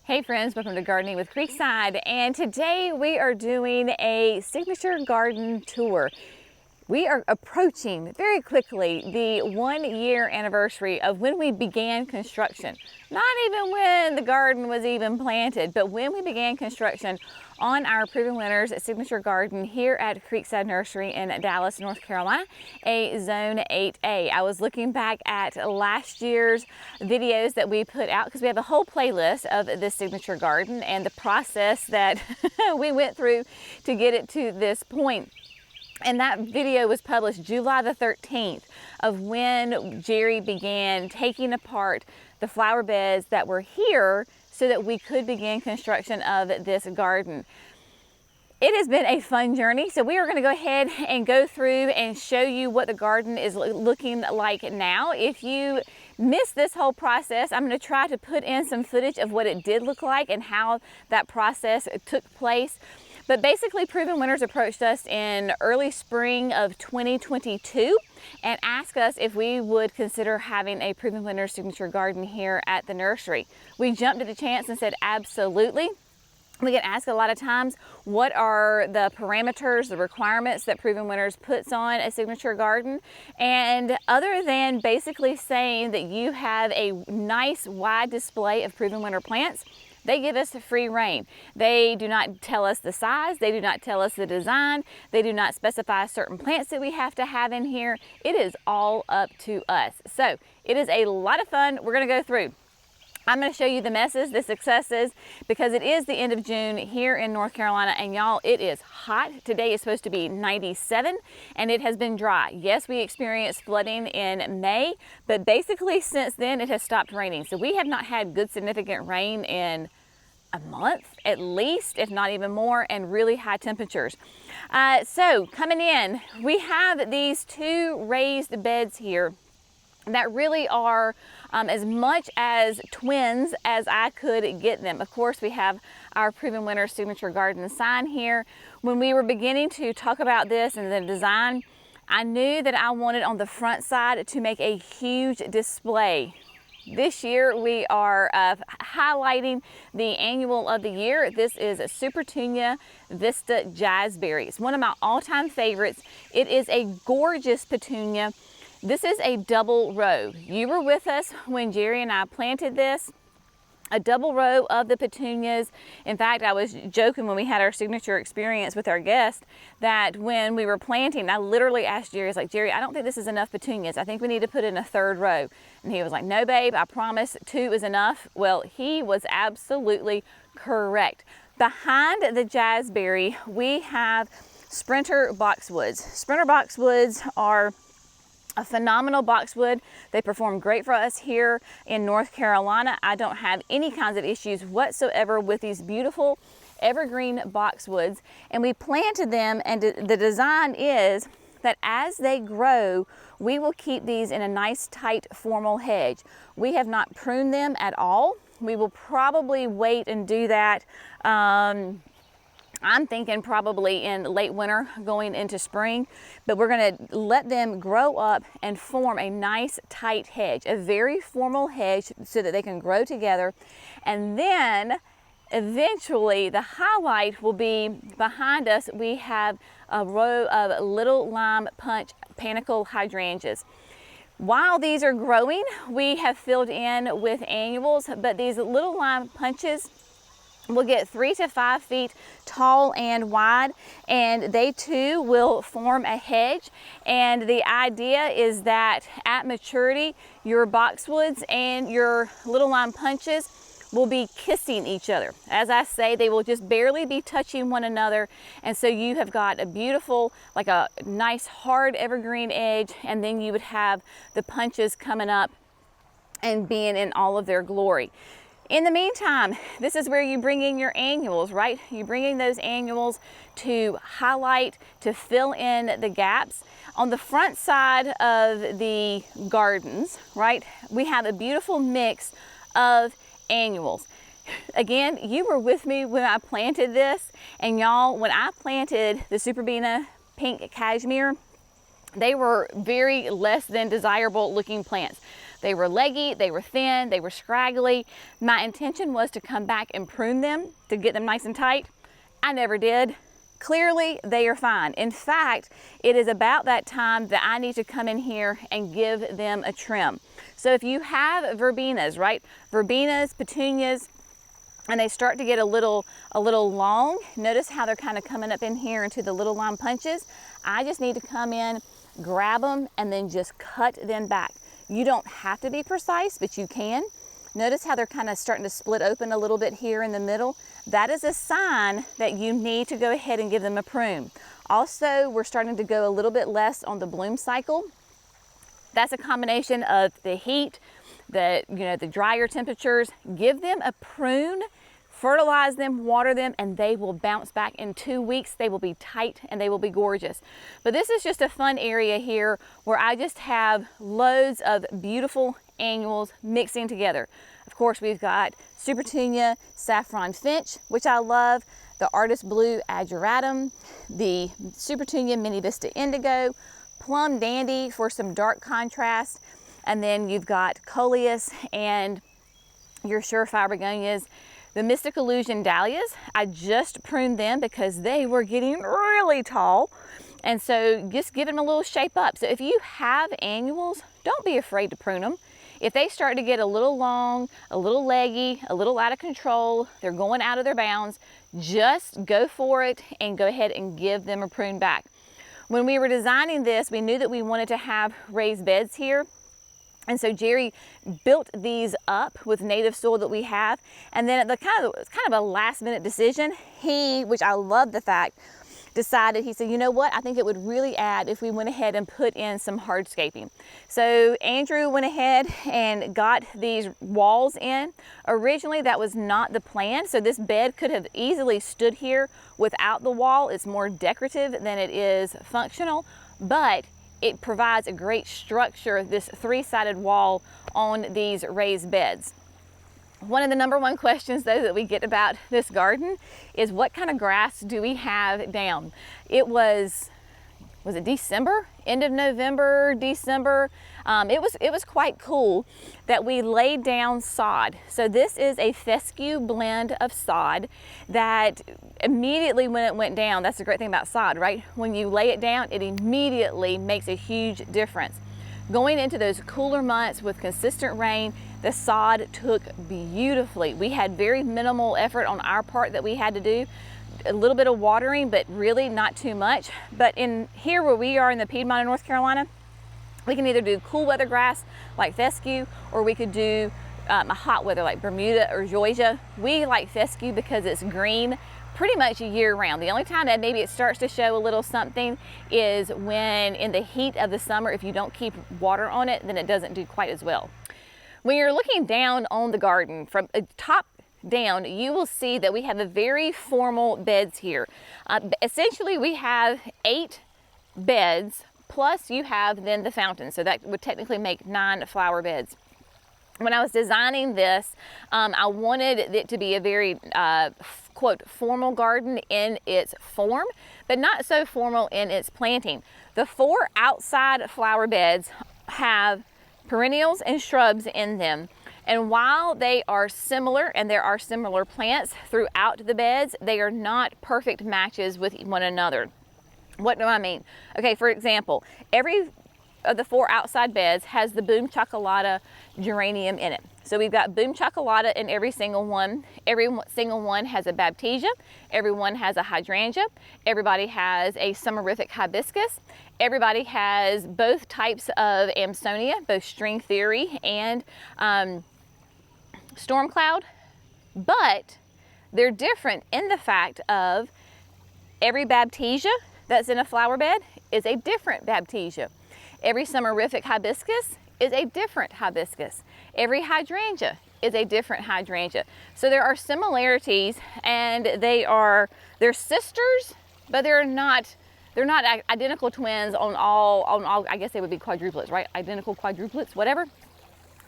Hey friends, welcome to Gardening with Creekside, and today we are doing a signature garden tour. We are approaching very quickly the 1-year anniversary of when we began construction. Not even when the garden was even planted, but when we began construction on our Proven Winners Signature Garden here at Creekside Nursery in Dallas, North Carolina, a Zone 8A. I was looking back at last year's videos that we put out because we have a whole playlist of this signature garden and the process that we went through to get it to this point. And that video was published July the 13th of when Jerry began taking apart the flower beds that were here so that we could begin construction of this garden. It has been a fun journey, so we are going to go ahead and go through and show you what the garden is looking like now. If you missed this whole process, I'm going to try to put in some footage of what it did look like and how that process took place. But basically, Proven Winners approached us in early spring of 2022 and asked us if we would consider having a Proven Winners signature garden here at the nursery. We jumped at the chance and said absolutely. We get asked a lot of times, what are the parameters, the requirements that Proven Winners puts on a signature garden? And other than basically saying that you have a nice wide display of Proven Winner plants, they give us free reign. They do not tell us the size, they do not tell us the design, they do not specify certain plants that we have to have in here. It is all up to us. So it is a lot of fun. We're gonna go through. I'm going to show you the messes, the successes, because it is the end of June here in North Carolina, and y'all, it is hot. Today is supposed to be 97, and it has been dry. Yes, we experienced flooding in May, but basically since then it has stopped raining. So we have not had good significant rain in a month at least, if not even more, and really high temperatures. So coming in, we have these two raised beds here that really are as much as twins as I could get them. Of course, we have our Proven Winners signature garden sign here. When we were beginning to talk about this and the design, I knew that I wanted on the front side to make a huge display. This year we are highlighting the annual of the year. This is Supertunia Vista Jazzberry. It's one of my all-time favorites. It is a gorgeous petunia. This is a double row. You were with us when Jerry and I planted this. A double row of the petunias. In fact, I was joking when we had our signature experience with our guest that when we were planting, I literally asked Jerry, I was like, Jerry, I don't think this is enough petunias. I think we need to put in a third row. And he was like, no, babe, I promise 2 is enough. Well, he was absolutely correct. Behind the Jazzberry, we have Sprinter boxwoods. Sprinter boxwoods are a phenomenal boxwood. They perform great for us here in North Carolina. I don't have any kinds of issues whatsoever with these beautiful evergreen boxwoods. And we planted them, and the design is that as they grow, we will keep these in a nice tight formal hedge. We have not pruned them at all. We will probably wait and do that I'm thinking probably in late winter going into spring, but we're going to let them grow up and form a nice tight hedge, a very formal hedge so that they can grow together. And then eventually the highlight will be behind us. We have a row of little lime punch panicle hydrangeas. While these are growing, we have filled in with annuals, but these little lime punches will get 3 to 5 feet tall and wide, and they too will form a hedge. And the idea is that at maturity, your boxwoods and your little lime punches will be kissing each other. As I say, they will just barely be touching one another. And so you have got a beautiful, like a nice hard evergreen edge, and then you would have the punches coming up and being in all of their glory. In the meantime, this is where you bring in your annuals, right? You bring in those annuals to highlight, to fill in the gaps. On the front side of the gardens, right, we have a beautiful mix of annuals. Again, you were with me when I planted this, and y'all, when I planted the Superbena pink cashmere, they were very less than desirable looking plants. They were leggy, they were thin, they were scraggly. My intention was to come back and prune them to get them nice and tight. I never did. Clearly, they are fine. In fact, it is about that time that I need to come in here and give them a trim. So if you have verbenas, right? Verbenas, petunias, and they start to get a little long, notice how they're kind of coming up in here into the little line punches. I just need to come in, grab them, and then just cut them back. You don't have to be precise, but you can. Notice how they're kind of starting to split open a little bit here in the middle. That is a sign that you need to go ahead and give them a prune. Also, we're starting to go a little bit less on the bloom cycle. That's a combination of the heat, the drier temperatures. Give them a prune, fertilize them, water them, and they will bounce back in 2 weeks. They will be tight and they will be gorgeous. But this is just a fun area here where I just have loads of beautiful annuals mixing together. Of course, we've got Supertunia Saffron Finch, which I love, the Artist Blue Ageratum, the Supertunia Mini Vista Indigo, Plum Dandy for some dark contrast, and then you've got Coleus and your Surefire Begonias. The Mystic Illusion Dahlias, I just pruned them because they were getting really tall, and so just give them a little shape up. So if you have annuals, don't be afraid to prune them. If they start to get a little long, a little leggy, a little out of control, they're going out of their bounds, just go for it and go ahead and give them a prune back. When we were designing this, we knew that we wanted to have raised beds here. And so Jerry built these up with native soil that we have. And then it's kind of a last minute decision. Which I love the fact, decided, he said, you know what, I think it would really add if we went ahead and put in some hardscaping. So Andrew went ahead and got these walls in. Originally, that was not the plan. So this bed could have easily stood here without the wall. It's more decorative than it is functional, but it provides a great structure, this three-sided wall on these raised beds. One of the number one questions though that we get about this garden is what kind of grass do we have down? It was it December? End of November, December. It was quite cool that we laid down sod. So this is a fescue blend of sod that immediately when it went down, that's the great thing about sod, right? When you lay it down, it immediately makes a huge difference. Going into those cooler months with consistent rain, the sod took beautifully. We had very minimal effort on our part that we had to do. A little bit of watering, but really not too much. But in here where we are in the Piedmont of North Carolina, we can either do cool weather grass like fescue, or we could do a hot weather like Bermuda or Georgia. We like fescue because it's green pretty much year round. The only time that maybe it starts to show a little something is when in the heat of the summer, if you don't keep water on it, then it doesn't do quite as well. When you're looking down on the garden from top down, you will see that we have a very formal beds here. Essentially, we have 8 beds, plus you have then the fountain. So that would technically make 9 flower beds. When I was designing this, I wanted it to be a very, quote, formal garden in its form, but not so formal in its planting. The 4 outside flower beds have perennials and shrubs in them. And while they are similar, and there are similar plants throughout the beds, they are not perfect matches with one another. What do I mean? Okay, for example, every of the 4 outside beds has the Boom Chocolata geranium in it. So we've got Boom Chocolata in every single one. Every single one has a Baptisia. Everyone has a hydrangea. Everybody has a summerific hibiscus. Everybody has both types of Amsonia, both string theory and storm cloud, but they're different in the fact of every Baptisia that's in a flower bed is a different Baptisia. Every summerific hibiscus is a different hibiscus. Every hydrangea is a different hydrangea. So there are similarities, and they're sisters, but they're not identical twins on all, I guess they would be quadruplets, right? Identical quadruplets, whatever.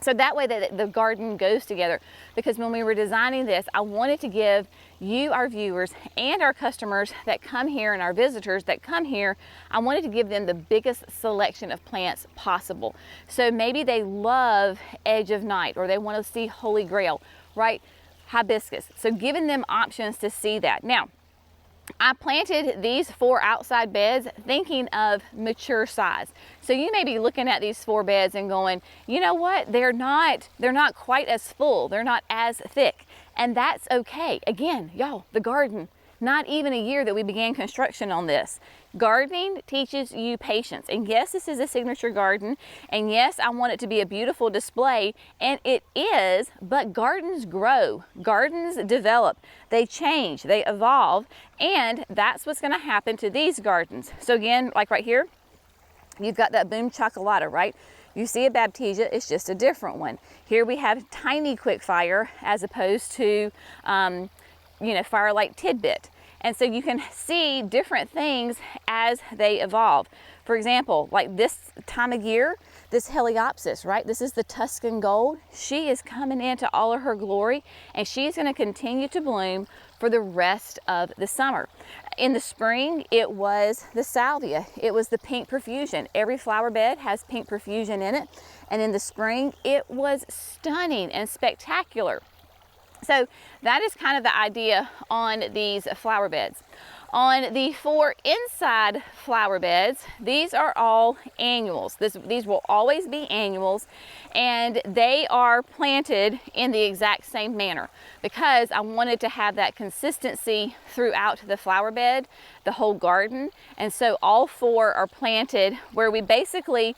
So that way the garden goes together, because when we were designing this, I wanted to give you, our viewers, and our customers that come here and our visitors that come here, I wanted to give them the biggest selection of plants possible. So maybe they love Edge of Night, or they want to see Holy Grail, right? Hibiscus. So giving them options to see that. Now, I planted these 4 outside beds thinking of mature size. So you may be looking at these 4 beds and going, you know what, they're not quite as full, they're not as thick, and that's okay. Again, y'all, the garden, not even a year that we began construction on this. Gardening teaches you patience. And yes, this is a signature garden, and yes, I want it to be a beautiful display, and it is, but gardens grow, gardens develop, they change, they evolve, and that's what's gonna happen to these gardens. So again, like right here, you've got that boom chocolata, right? You see a Baptisia, it's just a different one. Here we have tiny quickfire as opposed to, Firelight Tidbit. And so you can see different things as they evolve. For example, like this time of year, this Heliopsis, right? This is the Tuscan Gold. She is coming into all of her glory, and she's gonna continue to bloom for the rest of the summer. In the spring, it was the Salvia. It was the Pink Profusion. Every flower bed has Pink Profusion in it. And in the spring, it was stunning and spectacular. So that is kind of the idea on these flower beds. On the 4 inside flower beds, these are all annuals. These will always be annuals, and they are planted in the exact same manner because I wanted to have that consistency throughout the flower bed, the whole garden. And so all 4 are planted where we basically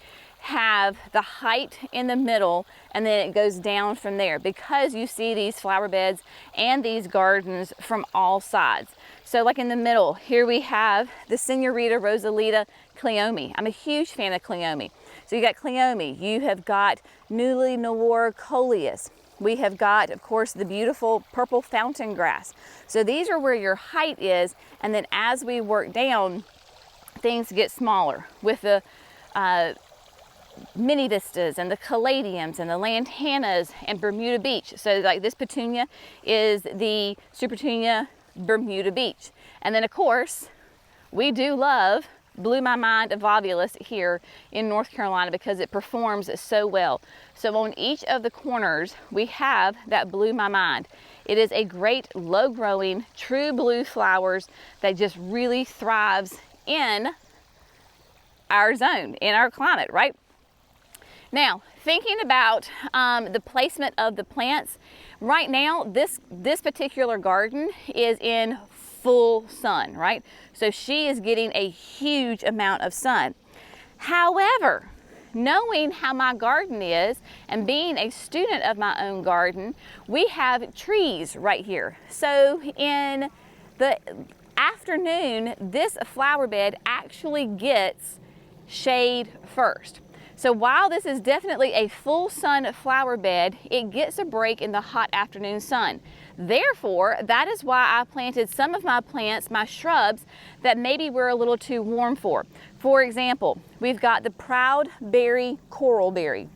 have the height in the middle, and then it goes down from there, because you see these flower beds and these gardens from all sides. So like in the middle, here we have the Senorita Rosalita Cleome. I'm a huge fan of Cleome. So you got Cleome, you have got Newly Noir Coleus. We have got, of course, the beautiful purple fountain grass. So these are where your height is, and then as we work down, things get smaller with the mini vistas and the caladiums and the lantanas and Bermuda Beach. So like this petunia is the Supertunia Bermuda Beach. And then of course, we do love Blew My Mind Evolvulus here in North Carolina because it performs so well. So on each of the corners, we have that Blew My Mind. It is a great low growing, true blue flowers that just really thrives in our zone, in our climate, right? Now, thinking about the placement of the plants, right now, this particular garden is in full sun, right? So she is getting a huge amount of sun. However, knowing how my garden is and being a student of my own garden, we have trees right here. So in the afternoon, this flower bed actually gets shade first. So while this is definitely a full sun flower bed, it gets a break in the hot afternoon sun. Therefore, that is why I planted some of my plants, my shrubs, that maybe we're a little too warm for. For example, we've got the Proudberry Coralberry.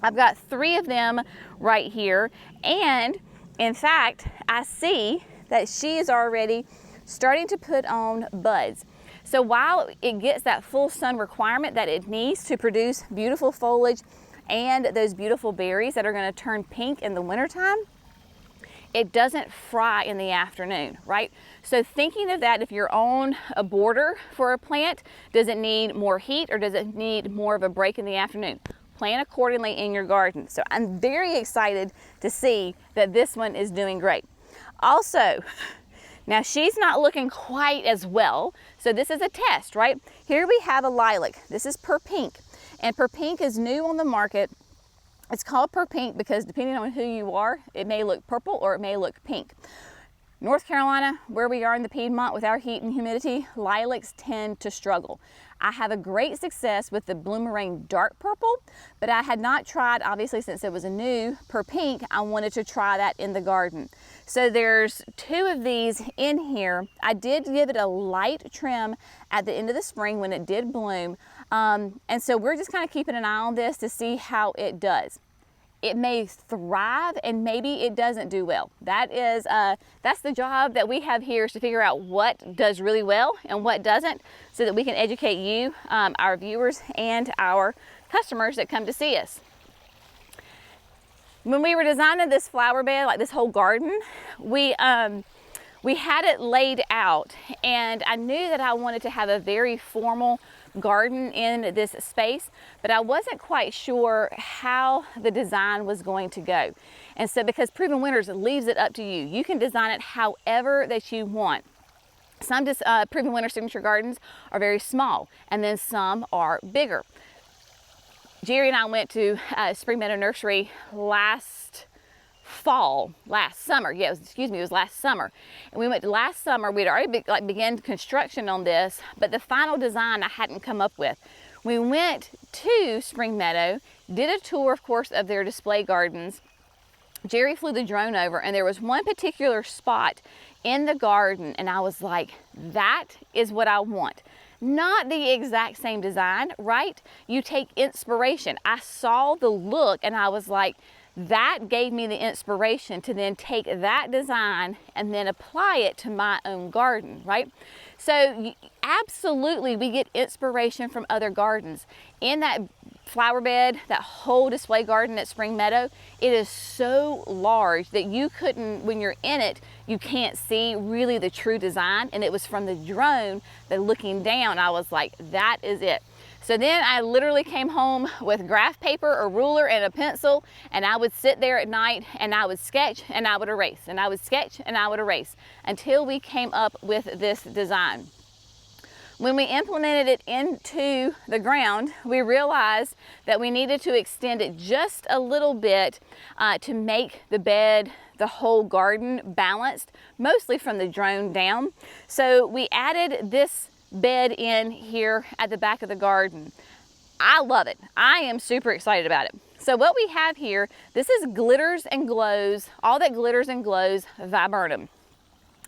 I've got 3 of them right here, and in fact, I see that she is already starting to put on buds. So while it gets that full sun requirement that it needs to produce beautiful foliage and those beautiful berries that are going to turn pink in the wintertime, it doesn't fry in the afternoon, right? So thinking of that, if you're on a border for a plant, does it need more heat or does it need more of a break in the afternoon? Plan accordingly in your garden. So I'm very excited to see that this one is doing great. Also, now she's not looking quite as well, so this is a test, right? Here we have a lilac. This is Per Pink, and Per Pink is new on the market. It's called Per Pink because depending on who you are, it may look purple or it may look pink. North Carolina, where we are in the Piedmont with our heat and humidity, lilacs tend to struggle. I have a great success with the Bloomerang Dark Purple, but I had not tried, obviously since it was a new Per Pink, I wanted to try that in the garden. So there's 2 of these in here. I did give it a light trim at the end of the spring when it did bloom. And so we're just kind of keeping an eye on this to see how it does. it may thrive and maybe it doesn't do well. That's the job that we have here, is to figure out what does really well and what doesn't, so that we can educate you, our viewers, and our customers that come to see us. When we were designing this flower bed, like this whole garden, we had it laid out, and I knew that I wanted to have a very formal garden in this space, but I wasn't quite sure how the design was going to go. And so, because Proven Winners leaves it up to you, you can design it however that you want. Some Proven Winner signature gardens are very small, and then some are bigger. Jerry and I went to Spring Meadow Nursery last summer. Yeah, it was last summer. And we went to last summer. We'd already began construction on this, but the final design I hadn't come up with. We went to Spring Meadow, did a tour, of course, of their display gardens. Jerry flew the drone over, and there was one particular spot in the garden, and I was like, that is what I want. Not the exact same design, right? You take inspiration. I saw the look, and I was like, that gave me the inspiration to then take that design and then apply it to my own garden, right? So absolutely, we get inspiration from other gardens. In that flower bed, that whole display garden at Spring Meadow, it is so large that you couldn't, when you're in it, you can't see really the true design. And it was from the drone that looking down, I was like, that is it. So then I literally came home with graph paper, a ruler, and a pencil, and I would sit there at night and I would sketch and I would erase, and I would sketch and I would erase, until we came up with this design. When we implemented it into the ground, we realized that we needed to extend it just a little bit to make the bed, the whole garden, balanced, mostly from the drone down. So we added this bed in here at the back of the garden. I love it. I am super excited about it. So what we have here, this is Glitters and Glows, All That Glitters and Glows viburnum.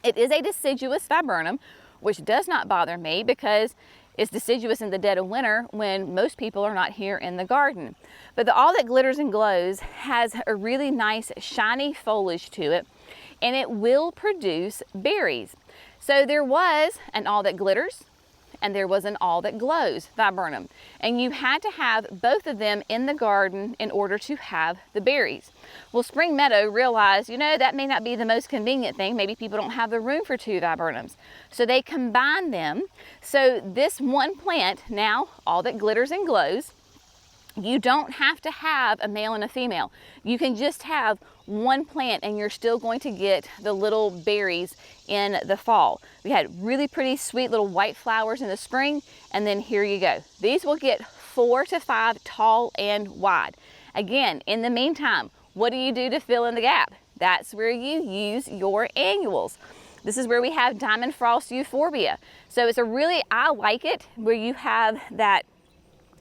It is a deciduous viburnum, which does not bother me because it's deciduous in the dead of winter when most people are not here in the garden. But the All That Glitters and Glows has a really nice shiny foliage to it, and it will produce berries. So there was an All That Glitters and there was an All That Glows viburnum, and you had to have both of them in the garden in order to have the berries. Well, Spring Meadow realized, that may not be the most convenient thing. Maybe people don't have the room for two viburnums. So they combined them. So this one plant, now All That Glitters and Glows, you don't have to have a male and a female. You can just have one plant and you're still going to get the little berries in the fall. We had really pretty sweet little white flowers in the spring, and then here you go. These will get 4 to 5 tall and wide. Again, in the meantime, what do you do to fill in the gap? That's where you use your annuals. This is where we have Diamond Frost Euphorbia. So it's I like it, where you have that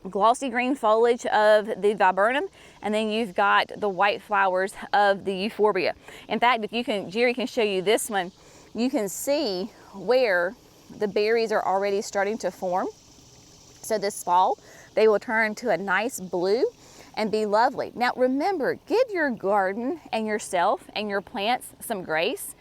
glossy green foliage of the viburnum, and then you've got the white flowers of the euphorbia. In fact, Jerry can show you this one, you can see where the berries are already starting to form. So this fall, they will turn to a nice blue and be lovely. Now remember, give your garden and yourself and your plants some grace.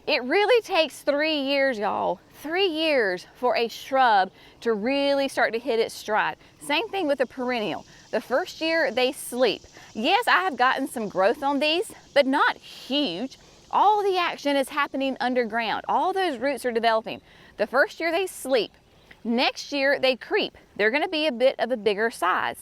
It really takes 3 years, y'all. 3 years for a shrub to really start to hit its stride. Same thing with a perennial. The first year they sleep. Yes, I have gotten some growth on these, but not huge. All the action is happening underground. All those roots are developing. The first year they sleep. Next year they creep. They're gonna be a bit of a bigger size.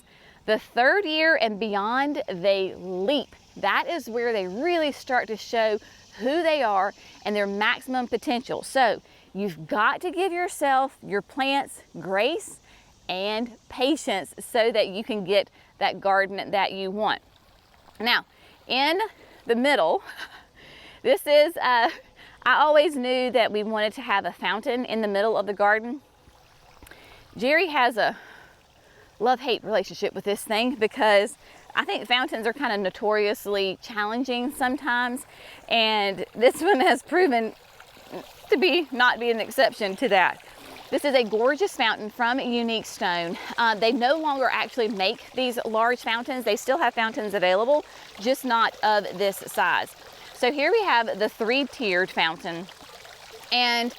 The third year and beyond, they leap. That is where they really start to show who they are and their maximum potential. So you've got to give yourself, your plants, grace and patience so that you can get that garden that you want. Now, in the middle, this is, I always knew that we wanted to have a fountain in the middle of the garden. Jerry has a love-hate relationship with this thing because I think fountains are kind of notoriously challenging sometimes, and this one has proven to not be an exception to that. This is a gorgeous fountain from Unique Stone. They no longer actually make these large fountains. They still have fountains available, just not of this size. So here we have the 3-tiered fountain, and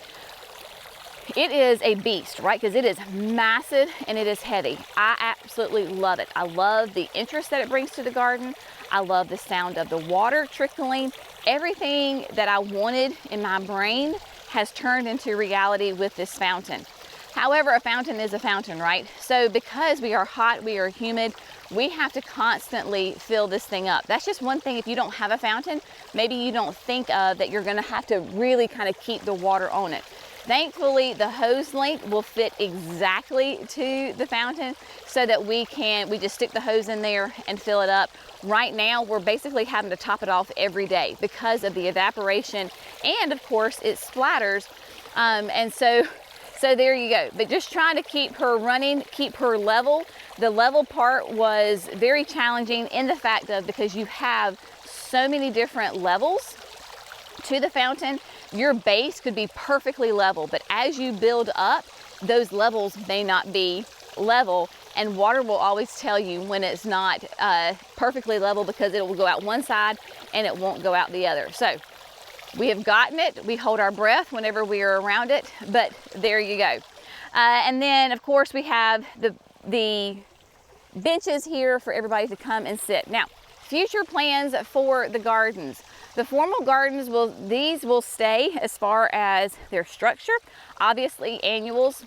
it is a beast, right? Because it is massive and it is heavy. I absolutely love it. I love the interest that it brings to the garden. I love the sound of the water trickling. Everything that I wanted in my brain has turned into reality with this fountain. However, a fountain is a fountain, right? So because we are hot, we are humid, we have to constantly fill this thing up. That's just one thing. If you don't have a fountain, maybe you don't think of that you're gonna have to really kind of keep the water on it. Thankfully, the hose length will fit exactly to the fountain so that we just stick the hose in there and fill it up. Right now, we're basically having to top it off every day because of the evaporation, and of course it splatters. And so there you go. But just trying to keep her running, keep her level. The level part was very challenging in the fact of, because you have so many different levels to the fountain, your base could be perfectly level, but as you build up, those levels may not be level, and water will always tell you when it's not perfectly level, because it will go out one side and it won't go out the other. So we have gotten it. We hold our breath whenever we are around it, but there you go. And then of course we have the benches here for everybody to come and sit. Now, future plans for the gardens. The formal gardens will stay as far as their structure. Obviously, annuals,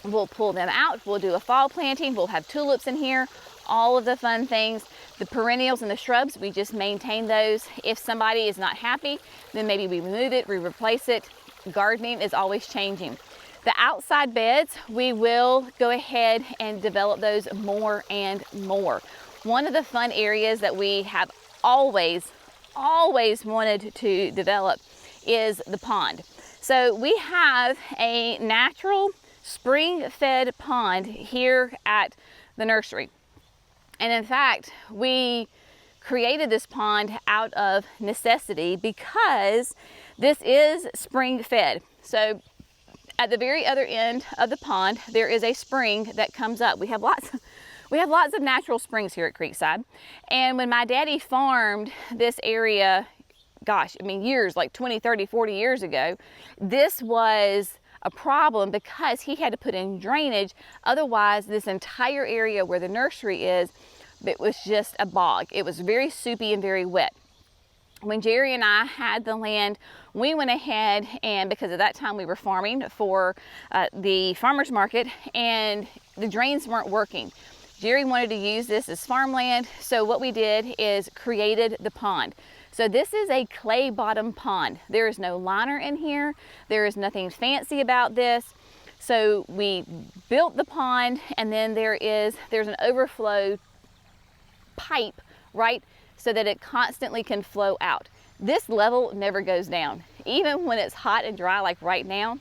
we'll pull them out. We'll do a fall planting. We'll have tulips in here, all of the fun things. The perennials and the shrubs, we just maintain those. If somebody is not happy, then maybe we move it, we replace it. Gardening is always changing. The outside beds, we will go ahead and develop those more and more. One of the fun areas that we have always wanted to develop is the pond. So we have a natural spring-fed pond here at the nursery. And in fact, we created this pond out of necessity because this is spring-fed. So at the very other end of the pond, there is a spring that comes up. We have lots of natural springs here at Creekside. And when my daddy farmed this area, gosh, I mean years, like 20, 30, 40 years ago, this was a problem because he had to put in drainage. Otherwise, this entire area where the nursery is, it was just a bog. It was very soupy and very wet. When Jerry and I had the land, we went ahead, and because at that time we were farming for the farmer's market, and the drains weren't working. Jerry wanted to use this as farmland, so what we did is created the pond. So this is a clay bottom pond. There is no liner in here. There is nothing fancy about this. So we built the pond, and then there's an overflow pipe, right, so that it constantly can flow out. This level never goes down. Even when it's hot and dry like right now,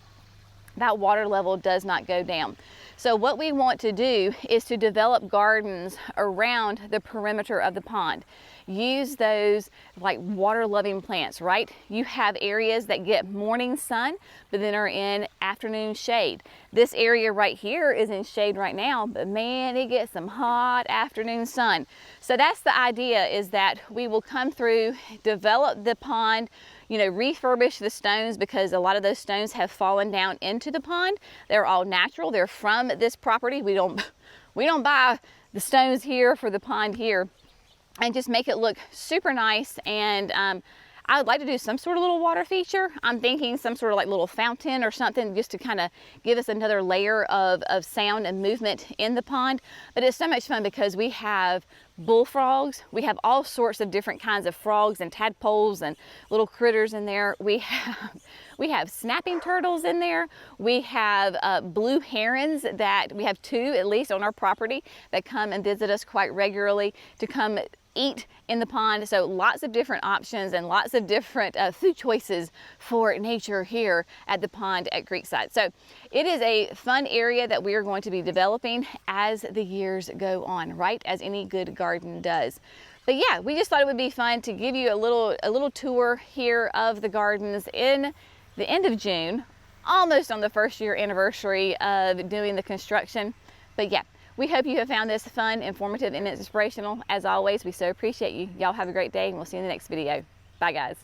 that water level does not go down. So what we want to do is to develop gardens around the perimeter of the pond. Use those like water-loving plants, right? You have areas that get morning sun, but then are in afternoon shade. This area right here is in shade right now, but man, it gets some hot afternoon sun. So that's the idea, is that we will come through, develop the pond, you know, refurbish the stones, because a lot of those stones have fallen down into the pond. They're all natural. They're from this property. We don't buy the stones here for the pond here, and just make it look super nice. And I would like to do some sort of little water feature. I'm thinking some sort of like little fountain or something, just to kind of give us another layer of sound and movement in the pond. But it's so much fun because we have bullfrogs. We have all sorts of different kinds of frogs and tadpoles and little critters in there. We have snapping turtles in there. We have blue herons that we have 2 at least on our property that come and visit us quite regularly to come eat in the pond. So lots of different options and lots of different food choices for nature here at the pond at Creekside. So it is a fun area that we are going to be developing as the years go on, right? As any good garden does. But yeah, we just thought it would be fun to give you a little tour here of the gardens in the end of June, almost on the first year anniversary of doing the construction. But yeah, we hope you have found this fun, informative, and inspirational. As always, we so appreciate you. Y'all have a great day, and we'll see you in the next video. Bye, guys.